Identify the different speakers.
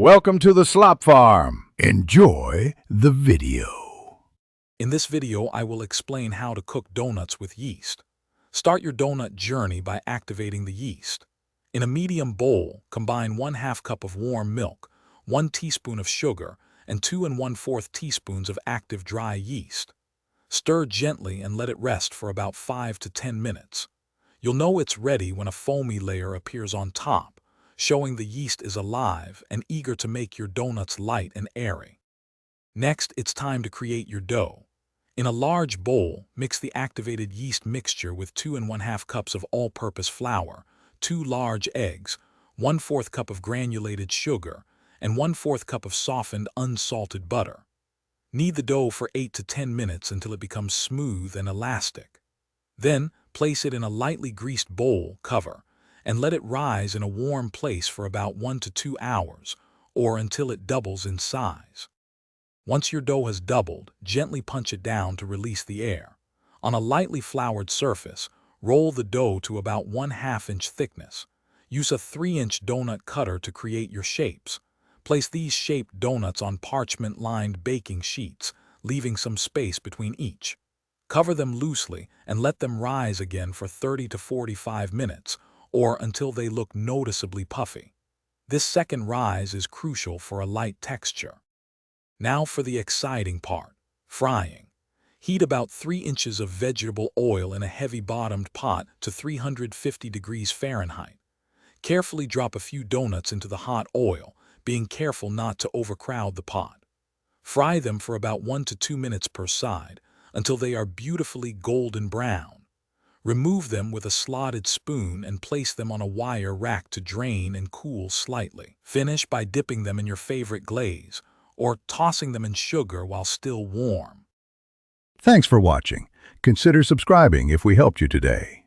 Speaker 1: Welcome to the Slop Farm. Enjoy the video.
Speaker 2: In this video, I will explain how to cook donuts with yeast. Start your donut journey by activating the yeast. In a medium bowl, combine 1/2 cup of warm milk, 1 teaspoon of sugar, and 2 1/4 teaspoons of active dry yeast. Stir gently and let it rest for about 5 to 10 minutes. You'll know it's ready when a foamy layer appears on top, showing the yeast is alive and eager to make your donuts light and airy. Next, it's time to create your dough. In a large bowl, mix the activated yeast mixture with 2 1/2 cups of all-purpose flour, 2 large eggs, 1/4 cup of granulated sugar, and 1/4 cup of softened unsalted butter. Knead the dough for 8 to 10 minutes until it becomes smooth and elastic. Then, place it in a lightly greased bowl cover and let it rise in a warm place for about 1 to 2 hours, or until it doubles in size. Once your dough has doubled, gently punch it down to release the air. On a lightly floured surface, roll the dough to about 1/2 inch thickness. Use a 3-inch donut cutter to create your shapes. Place these shaped donuts on parchment-lined baking sheets, leaving some space between each. Cover them loosely and let them rise again for 30 to 45 minutes, or until they look noticeably puffy. This second rise is crucial for a light texture. Now for the exciting part, frying. Heat about 3 inches of vegetable oil in a heavy-bottomed pot to 350 degrees Fahrenheit. Carefully drop a few donuts into the hot oil, being careful not to overcrowd the pot. Fry them for about 1 to 2 minutes per side until they are beautifully golden brown. Remove them with a slotted spoon and place them on a wire rack to drain and cool slightly. Finish by dipping them in your favorite glaze or tossing them in sugar while still warm.
Speaker 1: Thanks for watching. Consider subscribing if we helped you today.